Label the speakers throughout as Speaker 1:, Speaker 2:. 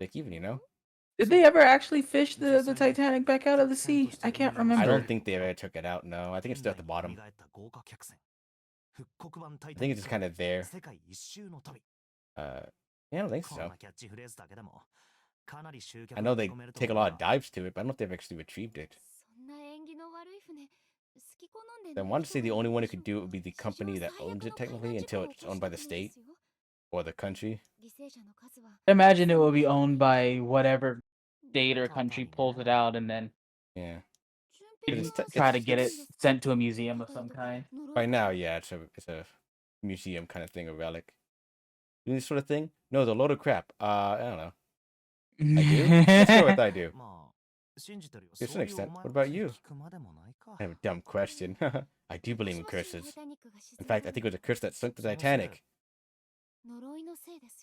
Speaker 1: Like even, you know?
Speaker 2: Did they ever actually fish the Titanic back out of the sea? I can't remember.
Speaker 1: I don't think they ever took it out, no. I think it's still at the bottom. I think it's just kind of there. Yeah, I don't think so. I know they take a lot of dives to it, but I don't know if they've actually retrieved it. I want to say the only one who could do it would be the company that owns it technically until it's owned by the state or the country.
Speaker 2: Imagine it will be owned by whatever state or country pulls it out and then
Speaker 1: Yeah.
Speaker 2: try to get it sent to a museum of some kind.
Speaker 1: Right now, yeah, it's a museum kind of thing, a relic. Doing this sort of thing? No, the load of crap. I don't know. I do? Let's go with I do. To some extent. What about you? I have a dumb question. I do believe in curses. In fact, I think it was a curse that sunk the Titanic.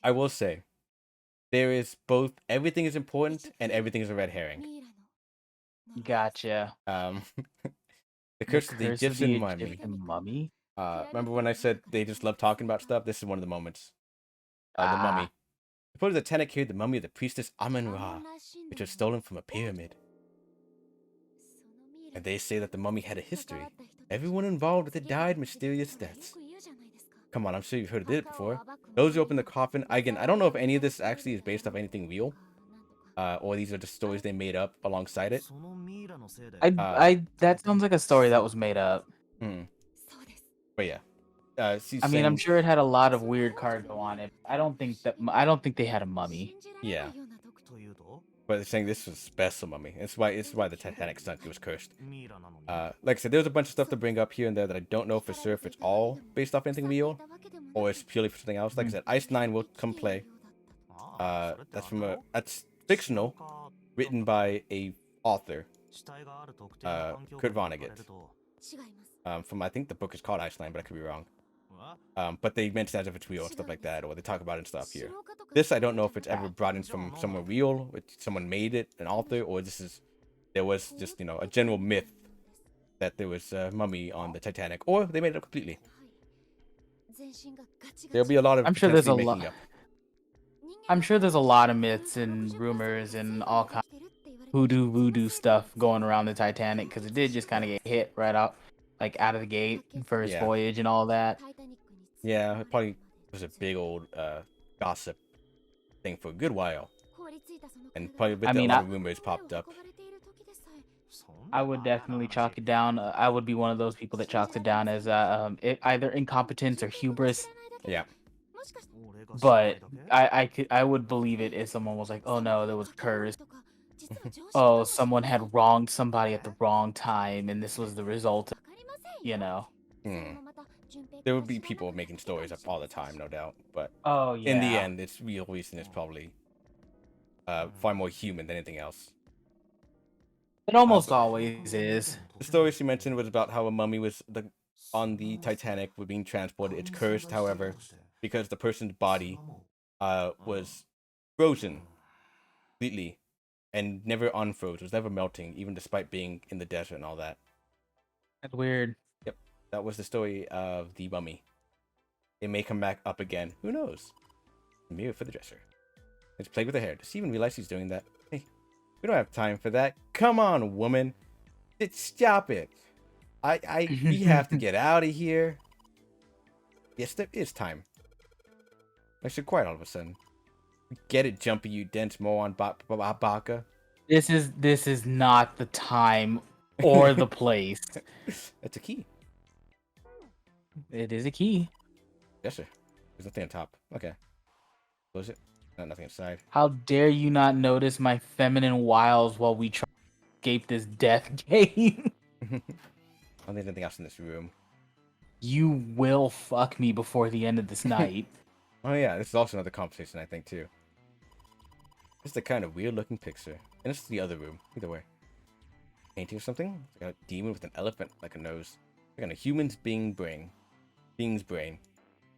Speaker 1: I will say, there is both everything is important and everything is a red herring.
Speaker 2: Gotcha.
Speaker 1: The curse of the Egyptian mummy. Remember when I said they just love talking about stuff? This is one of the moments. The mummy. Before the Titanic carried the mummy of the priestess Amun-Ra, which was stolen from a pyramid. And they say that the mummy had a history. Everyone involved with it died mysterious deaths. Come on, I'm sure you've heard of it before. Those who open the coffin, again, I don't know if any of this actually is based off anything real. Or these are just stories they made up alongside it.
Speaker 2: That sounds like a story that was made up.
Speaker 1: But yeah.
Speaker 2: I mean, I'm sure it had a lot of weird cargo on it. I don't think they had a mummy.
Speaker 1: Yeah. But they're saying this was a special mummy. It's why the Titanic sunk. It was cursed. Like I said, there's a bunch of stuff to bring up here and there that I don't know for sure if it's all based off anything real or it's purely for something else. Like I said, Ice 9 will come play. That's fictional, written by a author, Kurt Vonnegut. From I think the book is called Ice 9, but I could be wrong. But they mention as if it's real and stuff like that, or they talk about it and stuff here. This I don't know if it's ever brought in from somewhere real, if someone made it, an author, or there was just a general myth that there was a mummy on the Titanic, or they made it up completely. There'll be a lot of
Speaker 2: I'm sure there's a lot. I'm sure there's a lot of myths and rumors and all kinds of voodoo stuff going around the Titanic because it did just kind of get hit right out of the gate, first voyage and all that.
Speaker 1: Yeah, it probably was a big old gossip thing for a good while, and probably a lot of rumors popped up.
Speaker 2: I would definitely chalk it down. I would be one of those people that chalks it down as either incompetence or hubris.
Speaker 1: Yeah.
Speaker 2: But I would believe it if someone was like, oh no, there was a curse. Oh, someone had wronged somebody at the wrong time, and this was the result.
Speaker 1: There would be people making stories up all the time, no doubt. But
Speaker 2: in
Speaker 1: the end, its real reason is probably far more human than anything else.
Speaker 2: It almost always is.
Speaker 1: The story she mentioned was about how a mummy was on the Titanic was being transported. It's cursed, however, because the person's body was frozen completely and never unfroze. It was never melting, even despite being in the desert and all that.
Speaker 2: That's weird.
Speaker 1: Yep, that was the story of the mummy. It may come back up again. Who knows? A mirror for the dresser. Let's play with the hair. Does he even realize he's doing that? Hey, we don't have time for that. Come on, woman. Stop it. We have to get out of here. Yes, there is time. I should quiet all of a sudden. Get it, Jumpy, you dense moron, Baka.
Speaker 2: This is not the time or the place.
Speaker 1: That's a key.
Speaker 2: It is a key.
Speaker 1: Yes, sir. There's nothing on top. Okay. Close it. No, nothing inside.
Speaker 2: How dare you not notice my feminine wiles while we try to escape this death game?
Speaker 1: I don't think there's anything else in this room.
Speaker 2: You will fuck me before the end of this night.
Speaker 1: Oh yeah, this is also another conversation, I think, too. This is a kind of weird-looking picture. And this is the other room. Either way. Painting or something? It's got a demon with an elephant like a nose. Like on a human's being's brain. Where'd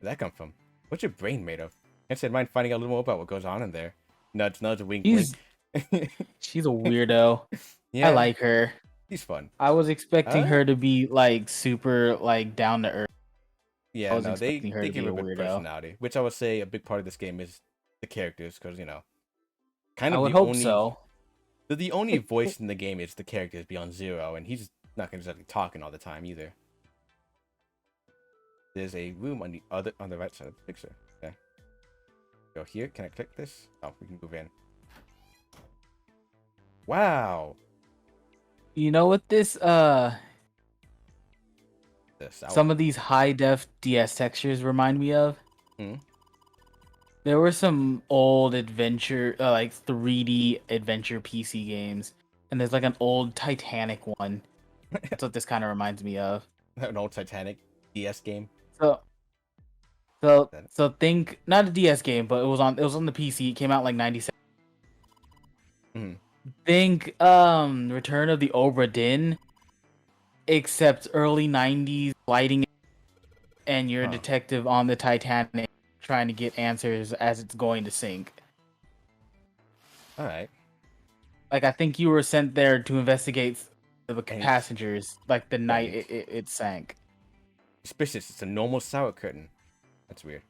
Speaker 1: that come from? What's your brain made of? I said, mind finding out a little more about what goes on in there. Nudge, nudge, wink, wink.
Speaker 2: She's a weirdo. Yeah. I like her.
Speaker 1: She's fun.
Speaker 2: I was expecting her to be super down to earth.
Speaker 1: Yeah, no, they give her a big personality, which I would say a big part of this game is the characters, because kind
Speaker 2: I
Speaker 1: of
Speaker 2: would hope so.
Speaker 1: the only voice in the game is the characters beyond Zero, and he's not gonna just be talking all the time either. There's a room on the right side of the picture. Okay. Go here. Can I click this? Oh, we can move in. Wow.
Speaker 2: You know what this
Speaker 1: This
Speaker 2: some of these high def DS textures remind me of?
Speaker 1: Hmm?
Speaker 2: There were some old adventure, like 3D adventure PC games, and there's like an old Titanic one. That's what this kind of reminds me of.
Speaker 1: An old Titanic DS game.
Speaker 2: So, so think not a DS game, but it was on the PC. It came out like 97.
Speaker 1: Hmm.
Speaker 2: Think Return of the Obra Dinn, except early 90s lighting, and you're a detective on the Titanic trying to get answers as it's going to sink.
Speaker 1: All right.
Speaker 2: Like, I think you were sent there to investigate the passengers, like the night it sank.
Speaker 1: Suspicious. It's a normal sour curtain. That's weird.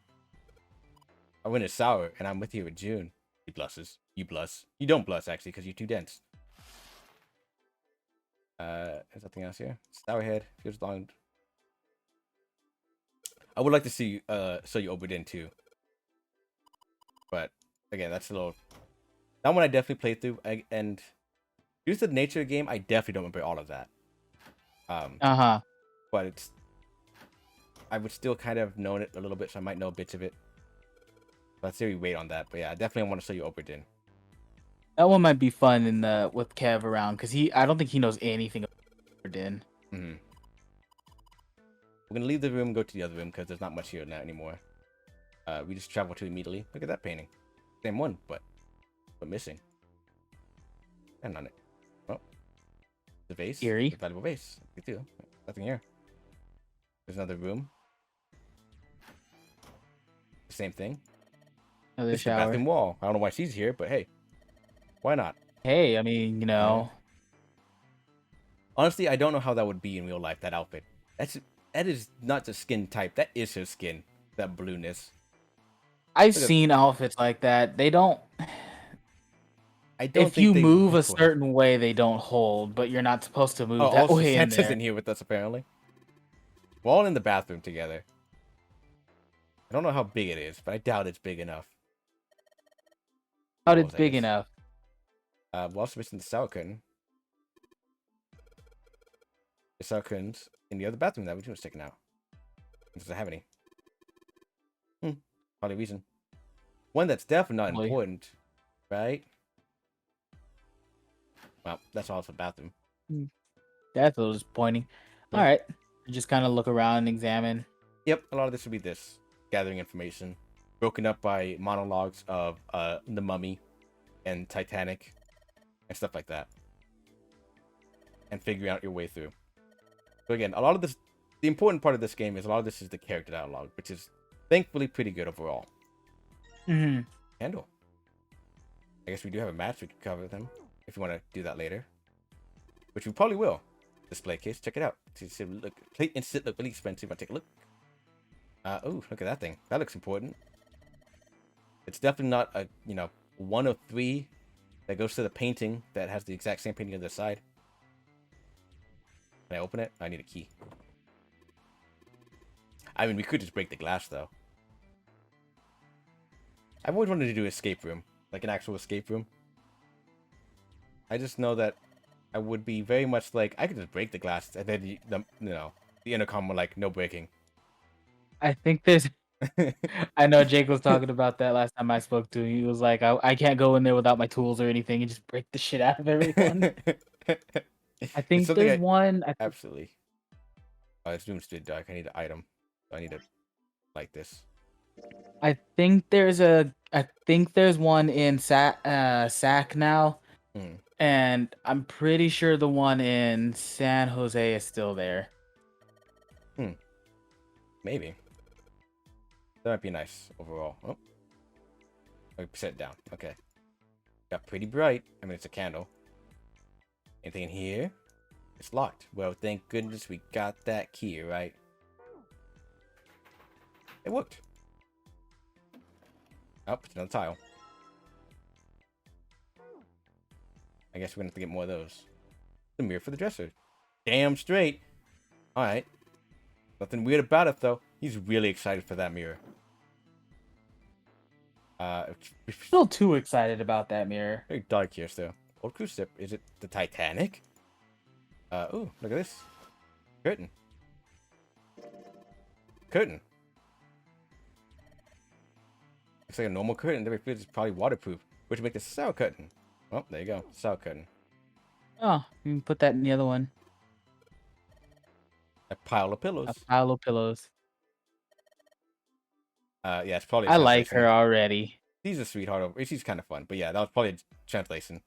Speaker 1: I went as sour, and I'm with you with June. He blushes. You blush. You don't blush, actually, because you're too dense. There's nothing else here. Sour head. Feels long. I would like to see show you Oberdin too. But again, that's a little. That one I definitely played through, and due to the nature of the game, I definitely don't remember all of that. But it's. I would still kind of know it a little bit, so I might know bits of it. Let's say we wait on that. But yeah, I definitely want to show you Oberdin.
Speaker 2: That one might be fun with Kev around, because I don't think he knows anything about Oberdin.
Speaker 1: Mm-hmm. We're gonna leave the room and go to the other room because there's not much here now anymore. We just travel to immediately. Look at that painting. Same one, but missing. And on it. Oh. The vase.
Speaker 2: Eerie.
Speaker 1: The valuable vase. Good too. Nothing here. There's another room. The same thing.
Speaker 2: Another
Speaker 1: It's the
Speaker 2: shower.
Speaker 1: bathroom wall. I don't know why she's here, but hey. Why not?
Speaker 2: Hey, I mean,
Speaker 1: Honestly, I don't know how that would be in real life, that outfit. That is not the skin type. That is her skin. That blueness.
Speaker 2: I've seen outfits like that. They don't.
Speaker 1: I don't
Speaker 2: if you move a certain way, they don't hold, but you're not supposed to move that way in there.
Speaker 1: Santa's in here with us, apparently. We're all in the bathroom together. I don't know how big it is, but I doubt it's big enough.
Speaker 2: How it's big enough?
Speaker 1: We're also missing the shower curtain. The shower curtains in the other bathroom that we just taken out. Does it have any? Probably reason. One that's definitely not important, right? Well, that's also the bathroom.
Speaker 2: That's a little disappointing. All right, just kind of look around and examine.
Speaker 1: Yep, a lot of this would be this gathering information, broken up by monologues of the Mummy and Titanic and stuff like that, and figuring out your way through. So again, a lot of this, the important part of this game is a lot of this is the character dialogue, which is thankfully pretty good overall. Handle. I guess we do have a match. We can cover them if you want to do that later, which we probably will. Display case, check it out. Look, play instant look really expensive. I'll take a look. Oh, look at that thing. That looks important. It's definitely not a one of three that goes to the painting that has the exact same painting on the side. Can I open it? I need a key. I mean, we could just break the glass though. I've always wanted to do an escape room, like an actual escape room. I just know that I would be very much like I could just break the glass and then the intercom would like no breaking.
Speaker 2: I think there's. I know Jake was talking about that last time I spoke to him. He was like, I can't go in there without my tools or anything and just break the shit out of everyone. I think there's one.
Speaker 1: Absolutely. Oh, this room's too dark. I need an item. I need to like this.
Speaker 2: I think there's one in Sac now. And I'm pretty sure the one in San Jose is still there.
Speaker 1: Maybe. That might be nice overall. Oh. We set it down. Okay. Got pretty bright. I mean, it's a candle. Anything in here? It's locked. Well, thank goodness we got that key, right? It worked. Oh, it's another tile. I guess we're gonna have to get more of those. The mirror for the dresser. Damn straight. Alright. Nothing weird about it, though. He's really excited for that mirror.
Speaker 2: A little too excited about that mirror.
Speaker 1: Very dark here still. Old cruise ship. Is it the Titanic? Ooh, look at this. Curtain. Curtain. Looks like a normal curtain. That is probably waterproof, which would make this a sour curtain. Oh, there you go. Sour curtain.
Speaker 2: Oh, you can put that in the other one.
Speaker 1: A pile of pillows.
Speaker 2: A pile of pillows.
Speaker 1: Yeah, it's probably.
Speaker 2: I like her already.
Speaker 1: She's a sweetheart. She's kind of fun, but yeah, that was probably a translation.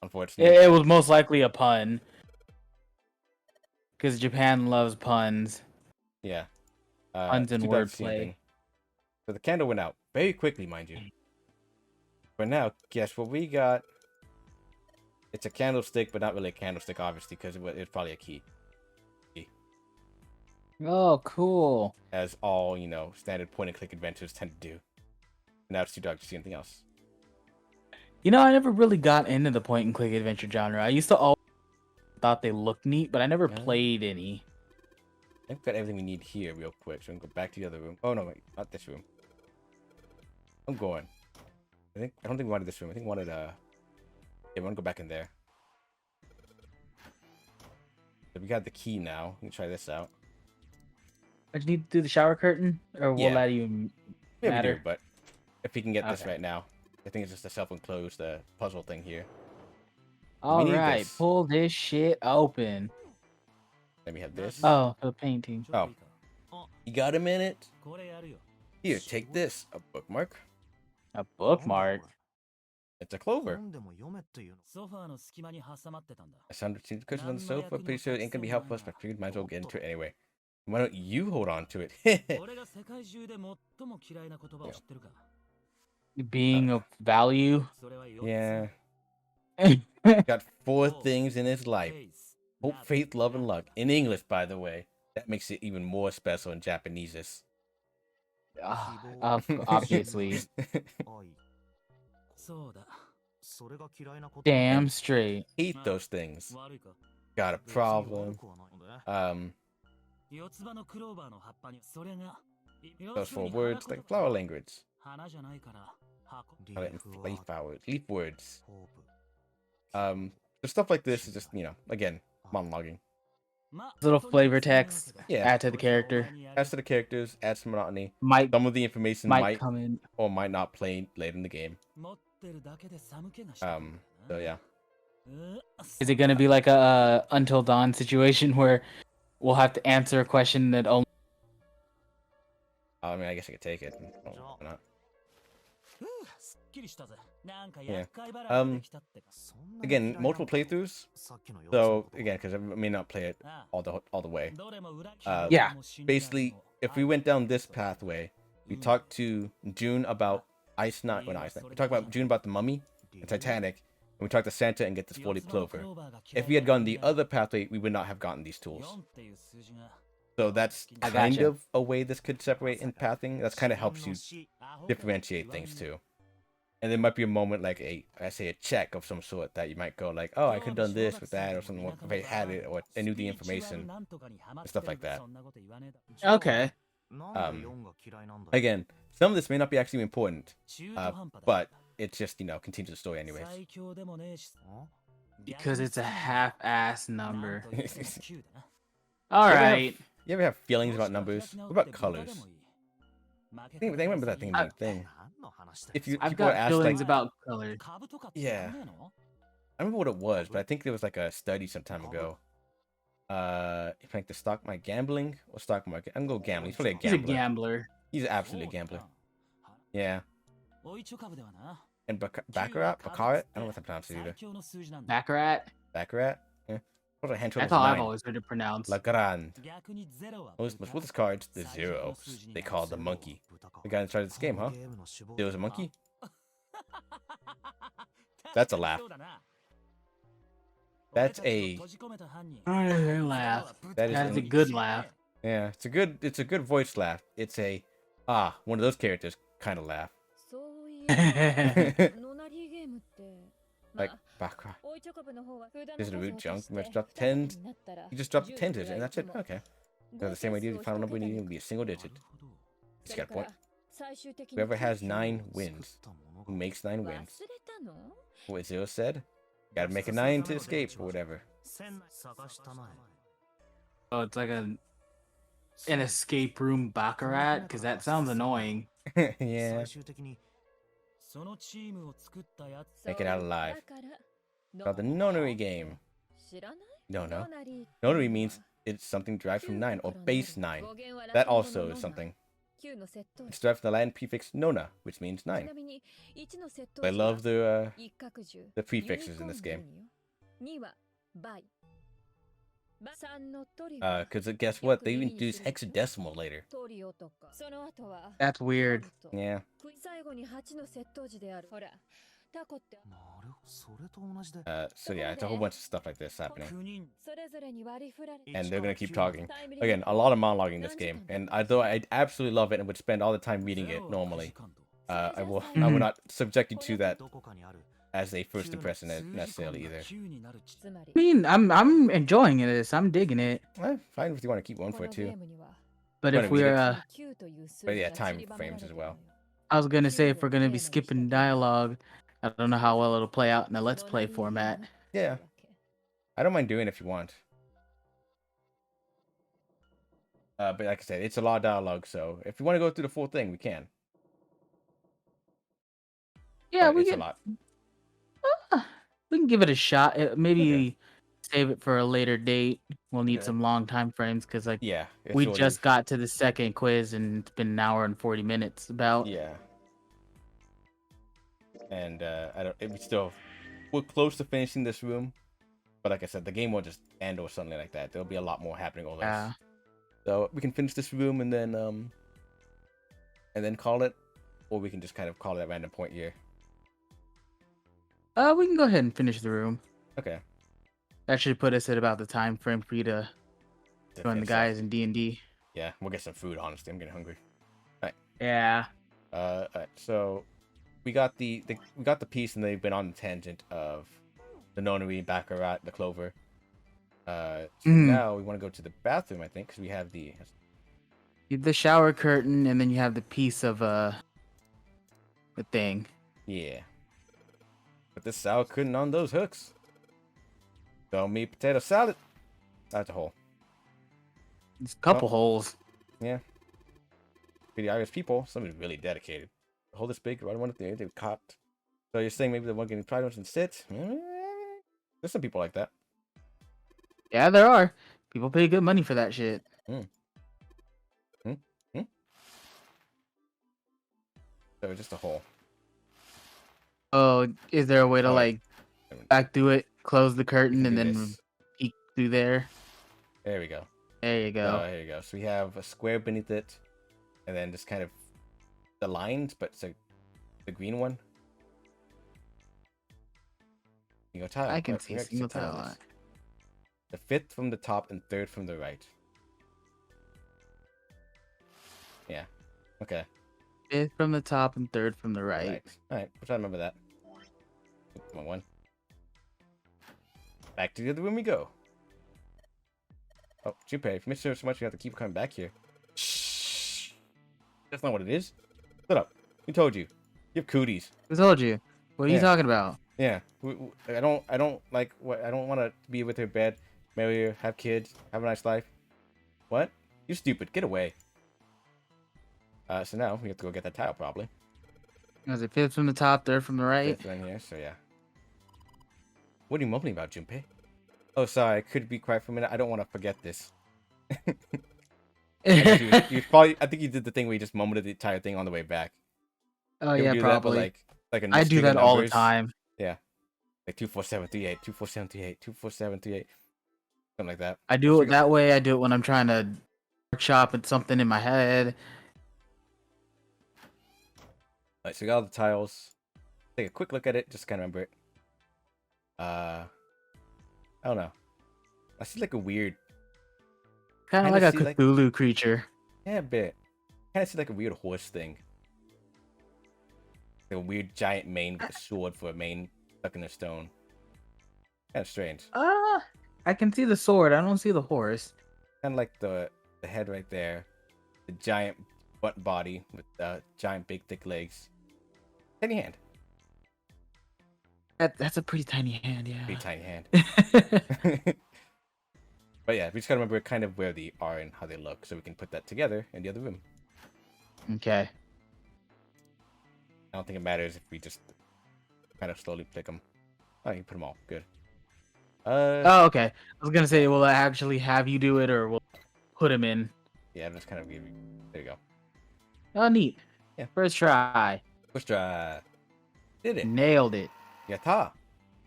Speaker 1: Unfortunately,
Speaker 2: It was most likely a pun. Because Japan loves puns.
Speaker 1: Yeah.
Speaker 2: Puns and wordplay.
Speaker 1: So the candle went out very quickly, mind you. But now, guess what we got? It's a candlestick, but not really a candlestick, obviously, because it's probably a key.
Speaker 2: Oh, cool.
Speaker 1: As all, standard point-and-click adventures tend to do. Now it's too dark to see anything else.
Speaker 2: I never really got into the point-and-click adventure genre. I used to always thought they looked neat, but I never played any.
Speaker 1: I think we've got everything we need here real quick, so we can go back to the other room. Oh, no, wait, not this room. I'm going. I don't think we wanted this room. I think we wanted, yeah, we want to go back in there. So we got the key now. We can try this out.
Speaker 2: But you need to do the shower curtain? Or will that even matter?
Speaker 1: Maybe do, but if we can get this right now. I think it's just a self-enclosed puzzle thing here.
Speaker 2: All right, pull this shit open.
Speaker 1: Then we have this.
Speaker 2: Oh, the painting.
Speaker 1: Oh. You got a minute? Here, take this. A bookmark.
Speaker 2: A bookmark?
Speaker 1: It's a clover. I sounded the cushions on the sofa. Pretty sure it ain't gonna be helpful, but I figured might as well get into it anyway. Why don't you hold on to it?
Speaker 2: Being of value?
Speaker 1: Yeah. Got 4 things in his life. Hope, faith, love, and luck. In English, by the way. That makes it even more special in Japanese.
Speaker 2: Obviously. Damn straight.
Speaker 1: Hate those things. Got a problem. Those 4 words like flower language. Leaf words. The stuff like this is just, again, monologuing.
Speaker 2: Little flavor text.
Speaker 1: Yeah.
Speaker 2: Add to the character.
Speaker 1: Adds to the characters, adds some monotony.
Speaker 2: Some
Speaker 1: of the information might
Speaker 2: come in
Speaker 1: or might not play later in the game. So yeah.
Speaker 2: Is it gonna be like a Until Dawn situation where we'll have to answer a question that only?
Speaker 1: I mean, I guess I could take it. Why not? Yeah. Again, multiple playthroughs. So again, because I may not play it all the way.
Speaker 2: Yeah.
Speaker 1: Basically, if we went down this pathway, we talked to June about Ice Knight. We talked about June about the Mummy and Titanic, and we talked to Santa and get this 4-leaf clover. If we had gone the other pathway, we would not have gotten these tools. So that's kind of a way this could separate in pathing. That kind of helps you differentiate things too. And there might be a moment like a check of some sort that you might go like, oh, I could have done this with that or something if I had it or I knew the information and stuff like that.
Speaker 2: Okay.
Speaker 1: Again, some of this may not be actually important, but it just continues the story anyways.
Speaker 2: Because it's a half-ass number. All right.
Speaker 1: You ever have feelings about numbers? What about colors? Think remember that thing. If you
Speaker 2: I've got feelings about color.
Speaker 1: Yeah. I remember what it was, but I think there was like a study some time ago. If like the stock market gambling or stock market. I'm gonna go gambling. He's probably a gambler.
Speaker 2: He's a gambler.
Speaker 1: He's absolutely a gambler. Yeah. And Baccarat? I don't know if I pronounced it either.
Speaker 2: Baccarat?
Speaker 1: Baccarat? Yeah.
Speaker 2: That's how I've always heard it pronounced.
Speaker 1: La Grande. With his cards, the zeros. They call the monkey. The guy that started this game, huh? There was a monkey? That's a laugh. That's a
Speaker 2: laugh. That is a good laugh.
Speaker 1: Yeah, it's a good voice laugh. It's a one of those characters kind of laugh. Like, baccarat. Is it a root junk? You must drop 10s. You just drop the 10 digit, and that's it. Okay. So the same idea, the final number needing to be a single digit. Just got a point. Whoever has 9 wins. Who makes 9 wins. What Zero said? Gotta make a 9 to escape, or whatever.
Speaker 2: Oh, it's like an escape room baccarat, because that sounds annoying.
Speaker 1: Yeah. Make it out alive. Called the nonary game. No. Nonary means it's something derived from 9 or base 9. That also is something. It's derived from the Latin prefix nona, which means 9. I love the prefixes in this game. Because guess what? They even use hexadecimal later.
Speaker 2: That's weird.
Speaker 1: Yeah. So yeah, it's a whole bunch of stuff like this happening. And they're gonna keep talking. Again, a lot of monologuing in this game. And although I absolutely love it and would spend all the time reading it normally, I will not subject you to that as a first impression necessarily either.
Speaker 2: I mean, I'm enjoying this. I'm digging it.
Speaker 1: Well, fine if you want to keep going for it too.
Speaker 2: But if we're
Speaker 1: but yeah, time frames as well.
Speaker 2: I was gonna say if we're gonna be skipping dialogue, I don't know how well it'll play out in a Let's Play format.
Speaker 1: Yeah. I don't mind doing it if you want. But like I said, it's a lot of dialogue, so if you want to go through the full thing, we can.
Speaker 2: Yeah,
Speaker 1: but it's a lot.
Speaker 2: We can give it a shot. Maybe save it for a later date. We'll need some long time frames because like we just got to the second quiz and it's been an hour and 40 minutes about.
Speaker 1: Yeah. And we're close to finishing this room, but like I said, the game won't just end or something like that. There'll be a lot more happening all this. So we can finish this room and then call it, or we can just kind of call it at random point here.
Speaker 2: We can go ahead and finish the room.
Speaker 1: Okay.
Speaker 2: That should put us at about the time frame for you to join the guys in D&D.
Speaker 1: Yeah, we'll get some food. Honestly, I'm getting hungry. All right.
Speaker 2: Yeah.
Speaker 1: All right. So we got the piece, and they've been on the tangent of the nonary, baccarat, the clover. So now we want to go to the bathroom, I think, because we have the
Speaker 2: shower curtain, and then you have the piece of the thing.
Speaker 1: Yeah. Put this sour curtain on those hooks. Throw me potato salad. That's a hole.
Speaker 2: It's a couple holes.
Speaker 1: Yeah. Pretty Irish people. Somebody's really dedicated. The hole this big, right? One of they caught. So you're saying maybe the one getting tried and sit? There's some people like that.
Speaker 2: Yeah, there are. People pay good money for that shit.
Speaker 1: So it's just a hole.
Speaker 2: Oh, is there a way to like back through it, close the curtain, and then peek through there?
Speaker 1: There we go.
Speaker 2: There you go.
Speaker 1: There you go. So we have a square beneath it, and then just kind of the lines, but it's the green one. Single tile.
Speaker 2: I can see single tile line.
Speaker 1: The 5th from the top and 3rd from the right. Yeah. Okay.
Speaker 2: 5th from the top and 3rd from the right.
Speaker 1: All right. We'll try to remember that. Come on, one. Back to the other room we go. Oh, Junpei, if you miss her so much, you have to keep coming back here. Shh. That's not what it is. Shut up. Who told you? You have cooties.
Speaker 2: Who told you? What are you talking about?
Speaker 1: Yeah. I don't like what. I don't want to be with her bed, marry her, have kids, have a nice life. What? You're stupid. Get away. So now we have to go get that tile, probably.
Speaker 2: Was it 5th from the top, 3rd from the right?
Speaker 1: 5th right here, so yeah. What are you mumbling about, Junpei? Oh, sorry. I could be quiet for a minute. I don't want to forget this. you probably. I think you did the thing where you just mumbled the entire thing on the way back.
Speaker 2: Oh yeah, probably.
Speaker 1: That, like
Speaker 2: I do that all the time.
Speaker 1: Yeah, like 24738, 24738, 24738, something like that.
Speaker 2: I do it that way. I do it when I'm trying to workshop at something in my head.
Speaker 1: Alright, so we got all the tiles. Take a quick look at it, just kind of remember it. I don't know. I see like a weird...
Speaker 2: Kind of like a Cthulhu creature.
Speaker 1: Yeah, a bit. Kind of see like a weird horse thing. a weird giant mane with a sword for a mane stuck in a stone. Kind of strange.
Speaker 2: I can see the sword. I don't see the horse.
Speaker 1: Kind of like the head right there. The giant butt body with giant big thick legs. Tiny hand.
Speaker 2: That's a pretty tiny hand, yeah.
Speaker 1: Pretty tiny hand. But yeah, we just gotta remember kind of where they are and how they look, so we can put that together in the other room.
Speaker 2: Okay.
Speaker 1: I don't think it matters if we just kind of slowly pick them. Oh, you can put them all. Good.
Speaker 2: Oh, okay. I was gonna say, will I actually have you do it, or will I put him in?
Speaker 1: Yeah, I'm just kind of give you. There you go.
Speaker 2: Oh, neat.
Speaker 1: Yeah.
Speaker 2: First try.
Speaker 1: First try. Did it.
Speaker 2: Nailed it.
Speaker 1: Yatta.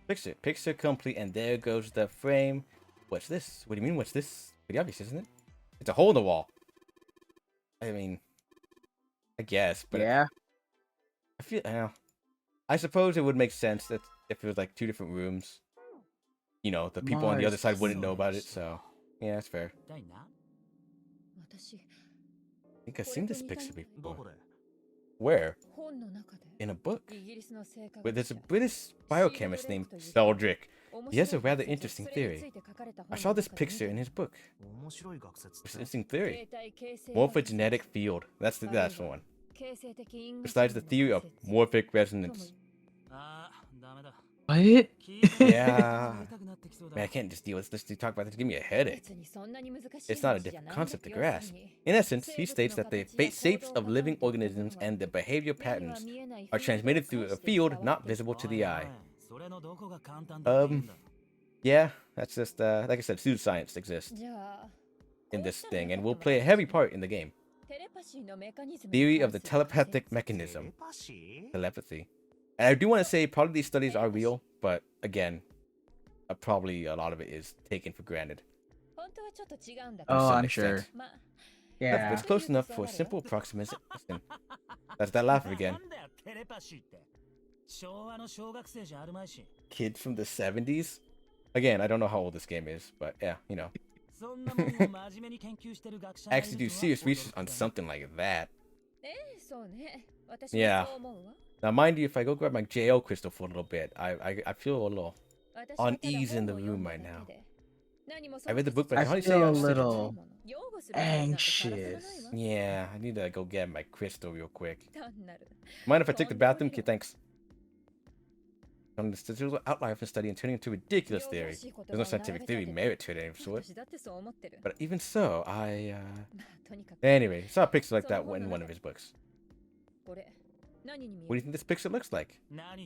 Speaker 1: Picture. Picture complete, and there goes the frame. What's this? What do you mean, what's this? Pretty obvious, isn't it? It's a hole in the wall. I mean, I guess, but
Speaker 2: Yeah.
Speaker 1: I feel, I suppose it would make sense that if it was like 2 different rooms, you know, the people on the other side wouldn't know about it, so yeah, that's fair. I think I've seen this picture before. Where? In a book. But there's a British biochemist named Seldrick. He has a rather interesting theory. I saw this picture in his book. It's an interesting theory. Morphogenetic field. That's the one. Besides the theory of morphic resonance.
Speaker 2: What?
Speaker 1: Yeah. Man, I can't just deal with this. Let's talk about this. Give me a headache. It's not a difficult concept to grasp. In essence, he states that the shapes of living organisms and the behavior patterns are transmitted through a field not visible to the eye. Yeah, that's just, like I said, pseudoscience exists in this thing and will play a heavy part in the game. Theory of the telepathic mechanism. Telepathy. And I do want to say probably these studies are real, but again, probably a lot of it is taken for granted.
Speaker 2: Oh, I'm sure.
Speaker 1: Yeah. It's close enough for a simple approximation. That's that laugh again. Kids from the 70s? Again, I don't know how old this game is, but yeah, you know. Actually do serious research on something like that. Yeah. Now, mind you, if I go grab my JL crystal for a little bit, I feel a little unease in the room right now. I read the book, but I can't say
Speaker 2: feel a
Speaker 1: I'm
Speaker 2: little anxious.
Speaker 1: Yeah, I need to go get my crystal real quick. Mind if I take the bathroom? Okay, thanks. On the statistical outlier of the study and turning into ridiculous theory. There's no scientific theory merit to it of any sort. But even so, Anyway, I saw a picture like that in one of his books. What do you think this picture looks like? What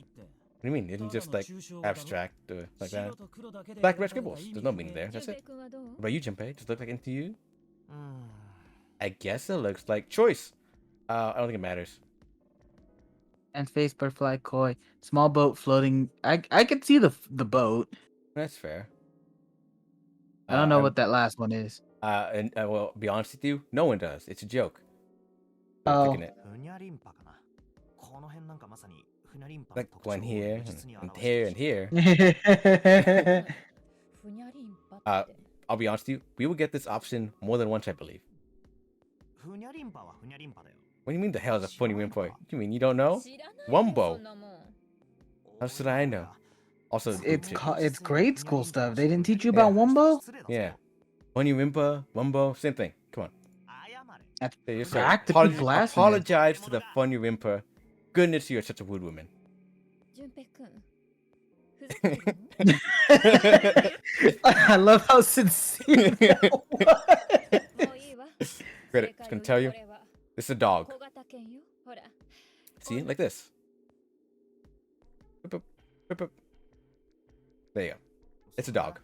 Speaker 1: do you mean? Isn't it just like abstract or like that? Black red scribbles. There's no meaning there. That's it. What about you, Junpei? Does it look like anything to you? I guess it looks like choice. I don't think it matters.
Speaker 2: And face butterfly koi. Small boat floating. I could see the boat.
Speaker 1: That's fair.
Speaker 2: I don't know what that last one is.
Speaker 1: And well, be honest with you, no one does. It's a joke.
Speaker 2: Oh.
Speaker 1: Like one here, and here, and here. I'll be honest with you, we will get this option more than once, I believe. What do you mean the hell is a funny wimpo? You mean you don't know? Wumbo. How should I know? Also,
Speaker 2: it's grade school stuff. They didn't teach you about Wumbo?
Speaker 1: Yeah. Funny wimpa, Wumbo, same thing. Come on.
Speaker 2: That's practically blasphemous.
Speaker 1: Apologize to the funny wimpa. Goodness, you're such a rude woman.
Speaker 2: I love how sincere that was.
Speaker 1: Credit, just gonna tell you, this is a dog. See, like this. There you go. It's a dog.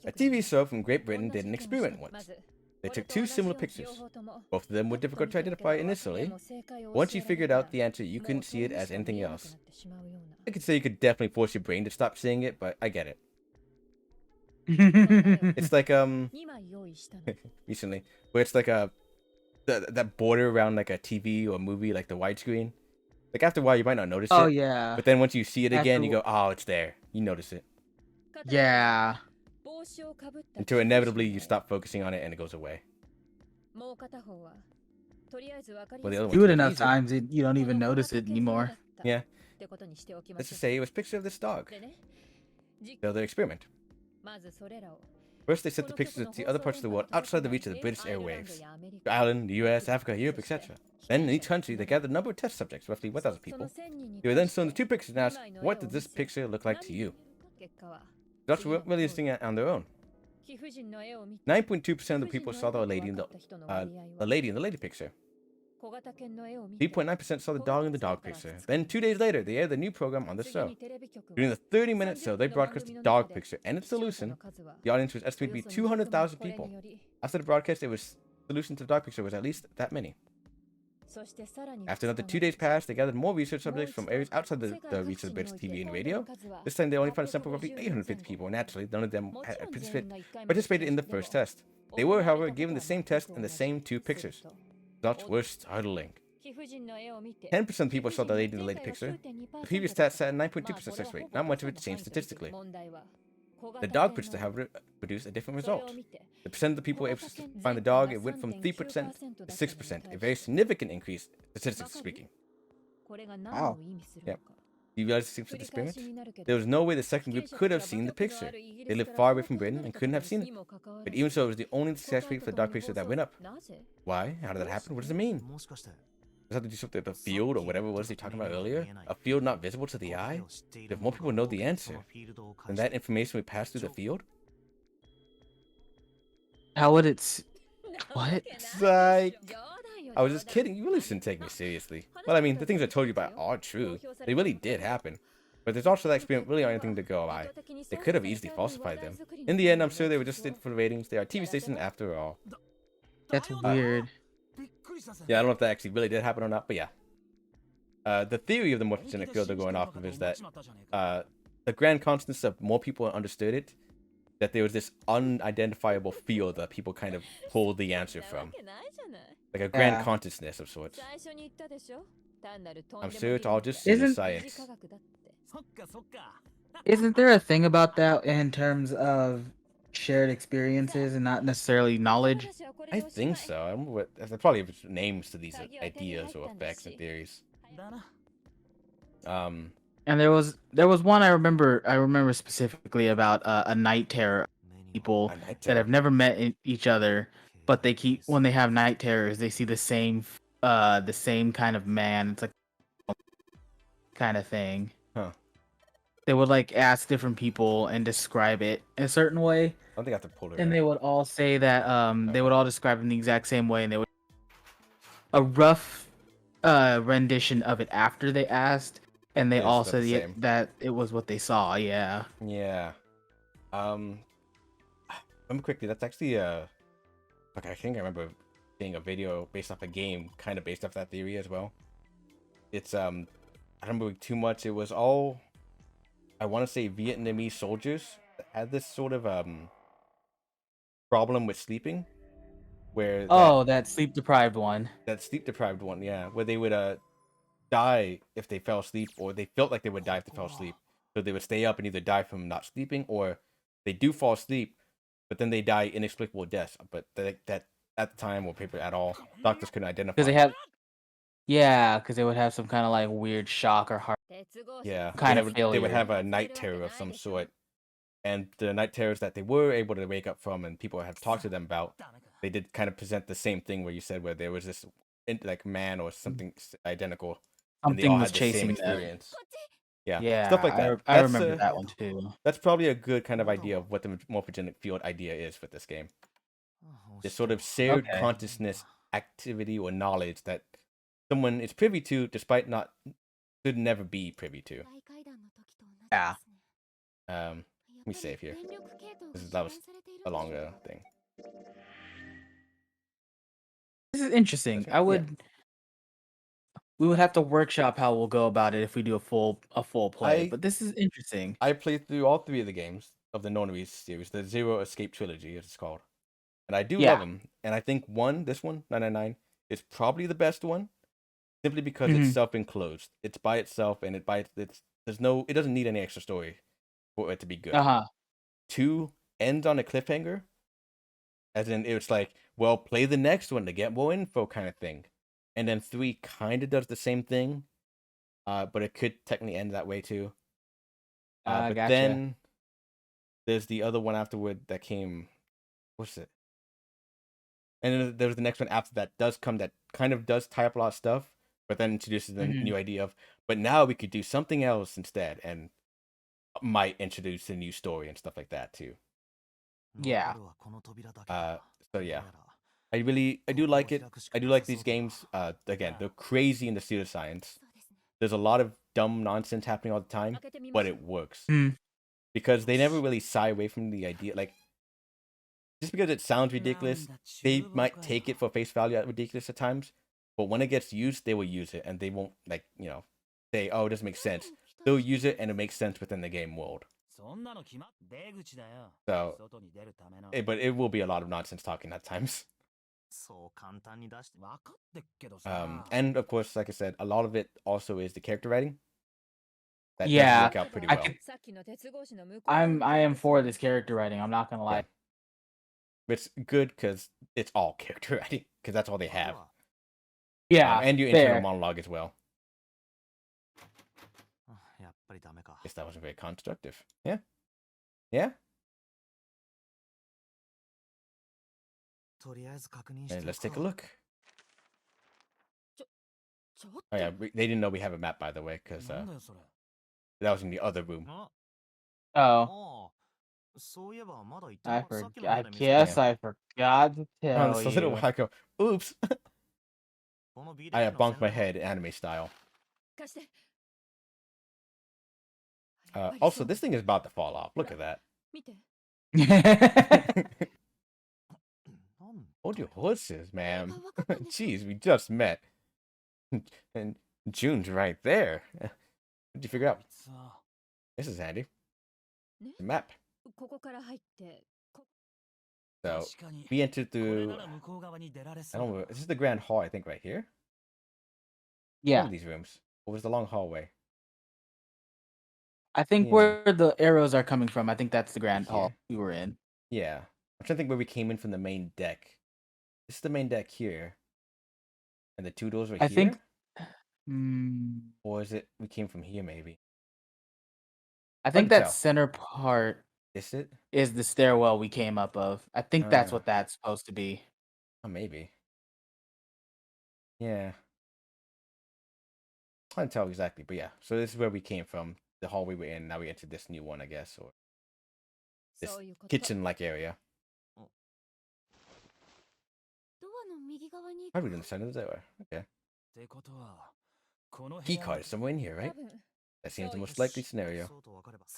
Speaker 1: A TV show from Great Britain did an experiment once. They took 2 similar pictures. Both of them were difficult to identify initially. Once you figured out the answer, you couldn't see it as anything else. I could say you could definitely force your brain to stop seeing it, but I get it. It's like recently, where it's like that border around like a TV or a movie, like the widescreen. Like after a while, you might not notice it.
Speaker 2: Oh yeah.
Speaker 1: But then once you see it again, you go, "Oh, it's there." You notice it.
Speaker 2: Yeah.
Speaker 1: Until inevitably you stop focusing on it and it goes away. Well, the other
Speaker 2: Do
Speaker 1: one's
Speaker 2: it
Speaker 1: a bit
Speaker 2: enough
Speaker 1: easier.
Speaker 2: times, you don't even notice it anymore.
Speaker 1: Yeah. Let's just say it was a picture of this dog. So the experiment. First, they sent the pictures to other parts of the world outside the reach of the British airwaves. Ireland, the US, Africa, Europe, etc. Then, in each country, they gathered a number of test subjects, roughly 1,000 people. They were then shown the 2 pictures and asked, what does this picture look like to you? That's really interesting on their own. 9.2% of the people saw the lady in the lady picture. 3.9% saw the dog in the dog picture. Then 2 days later, they aired the new program on the show. During the 30-minute show, they broadcast the dog picture and its solution. The audience was estimated to be 200,000 people. After the broadcast, solution to the dog picture was at least that many. After another 2 days passed, they gathered more research subjects from areas outside the reach of the British TV and radio. This time, they only found a sample of roughly 850 people. Naturally, none of them had participated in the first test. They were, however, given the same test and the same 2 pictures. Results were startling. 10% of people saw the lady in the lady picture. The previous stats had a 9.2% success rate. Not much of it changed statistically. The dog picture, however, produced a different result. The percent of the people able to find the dog, it went from 3% to 6%, a very significant increase, statistically speaking.
Speaker 2: Wow.
Speaker 1: Yep. Do you realize the significance of the experiment? There was no way the second group could have seen the picture. They lived far away from Britain and couldn't have seen it. But even so, it was the only success rate for the dog picture that went up. Why? How did that happen? What does it mean? Does it have to do something with the field or whatever it was they were talking about earlier? A field not visible to the eye? If more people know the answer, then that information would pass through the field?
Speaker 2: How would it? What?
Speaker 1: It's like... I was just kidding. You really shouldn't take me seriously. Well, I mean, the things I told you about are true. They really did happen. But there's also that experiment really aren't anything to go by. They could have easily falsified them. In the end, I'm sure they were just in for the ratings. They are a TV station after all.
Speaker 2: That's weird.
Speaker 1: Yeah, I don't know if that actually really did happen or not, but yeah. The theory of the morphogenic field they're going off of is that the grand consciousness of more people understood it, that there was this unidentifiable field that people kind of pulled the answer from. Like a grand consciousness of sorts. I'm sure it's all just science.
Speaker 2: Isn't there a thing about that in terms of shared experiences and not necessarily knowledge?
Speaker 1: I think so. I remember there probably have names to these ideas or effects and theories.
Speaker 2: And there was one I remember specifically about a night terror. People that have never met each other, but they keep, when they have night terrors, they see the same kind of man. It's like kind of thing.
Speaker 1: Huh.
Speaker 2: They would like ask different people and describe it in a certain way.
Speaker 1: I don't think I have to pull it.
Speaker 2: And they would all say that they would all describe it in the exact same way, and they would a rough rendition of it after they asked, and they all said that it was what they saw. Yeah.
Speaker 1: Yeah. Remember quickly, that's actually like I think I remember seeing a video based off a game, kind of based off that theory as well. It's I don't remember too much. It was all, I want to say, Vietnamese soldiers that had this sort of problem with sleeping, where
Speaker 2: that sleep deprived one.
Speaker 1: That sleep deprived one, yeah, where they would die if they fell asleep, or they felt like they would die if they fell asleep. So they would stay up and either die from not sleeping, or they do fall asleep, but then they die inexplicable deaths. But that at the time, or paper at all, doctors couldn't identify.
Speaker 2: Because they would have some kind of like weird shock or heart.
Speaker 1: Yeah,
Speaker 2: kind of failure.
Speaker 1: They would have a night terror of some sort, and the night terrors that they were able to wake up from, and people have talked to them about, they did kind of present the same thing where you said where there was this like man or something identical, and they all had the same experience. Yeah, stuff like that.
Speaker 2: I remember that one too.
Speaker 1: That's probably a good kind of idea of what the morphogenic field idea is with this game. This sort of shared consciousness activity or knowledge that someone is privy to, despite should never be privy to.
Speaker 2: Yeah.
Speaker 1: Let me save here. That was a longer thing.
Speaker 2: This is interesting. We would have to workshop how we'll go about it if we do a full play. But this is interesting.
Speaker 1: I played through all 3 of the games of the non-release series, the Zero Escape trilogy, as it's called, and I do love them. And I think this one, 999, is probably the best one, simply because it's self-enclosed. It's by itself, and it doesn't need any extra story for it to be good. 2 ends on a cliffhanger, as in it's like well, play the next one to get more info kind of thing. And then 3 kind of does the same thing, but it could technically end that way too. But
Speaker 2: Gotcha.
Speaker 1: then there's the other one afterward that came. What's it? And then there was the next one after that does come that kind of does tie up a lot of stuff, but then introduces the new idea of, but now we could do something else instead, and might introduce a new story and stuff like that too.
Speaker 2: Yeah.
Speaker 1: So yeah, I do like it. I do like these games. Again, they're crazy in the pseudoscience. There's a lot of dumb nonsense happening all the time, but it works because they never really shy away from the idea. Like, just because it sounds ridiculous, they might take it for face value at ridiculous at times, but when it gets used, they will use it, and they won't say, "Oh, it doesn't make sense." They'll use it, and it makes sense within the game world. So, but it will be a lot of nonsense talking at times. And of course, like I said, a lot of it also is the character writing. That does work out pretty well.
Speaker 2: I am for this character writing. I'm not gonna lie.
Speaker 1: Yeah. It's good because it's all character writing, because that's all they have.
Speaker 2: Yeah,
Speaker 1: and your internal monologue as well. Guess that wasn't very constructive. Yeah. Yeah. And let's take a look. Oh yeah, they didn't know we have a map, by the way, because that was in the other room.
Speaker 2: Oh. I guess I forgot to tell
Speaker 1: Just
Speaker 2: you.
Speaker 1: a little while ago. Oops. I bonked my head anime style. Also, this thing is about to fall off. Look at that. Hold your horses, ma'am. Jeez, we just met. And June's right there. What'd you figure out? This is handy. The map. So, we entered through... I don't know. This is the Grand Hall, I think, right here?
Speaker 2: Yeah.
Speaker 1: One of these rooms. What was the long hallway?
Speaker 2: I think where the arrows are coming from, I think that's the Grand Hall we were in.
Speaker 1: Yeah. I'm trying to think where we came in from the main deck. This is the main deck here. And the 2 doors right here?
Speaker 2: I think...
Speaker 1: Or is it we came from here, maybe?
Speaker 2: I think that center part
Speaker 1: is
Speaker 2: the stairwell we came up of. I think that's what that's supposed to be.
Speaker 1: Oh, maybe. Yeah. I can't tell exactly, but yeah. So this is where we came from. The hall we were in. Now we entered this new one, I guess, or this kitchen-like area. Probably in the center of the door. Okay. Key card is somewhere in here, right? That seems the most likely scenario.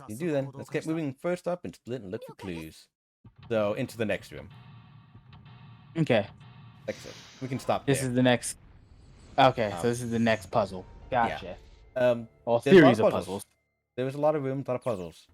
Speaker 1: You do then. Let's get moving first up and split and look for clues. So, into the next room.
Speaker 2: Okay.
Speaker 1: Like I said, we can stop
Speaker 2: This is the next... Okay, so this is the next puzzle. Gotcha.
Speaker 1: Yeah.
Speaker 2: Well, series of puzzles.
Speaker 1: There was a lot of rooms, a lot of puzzles.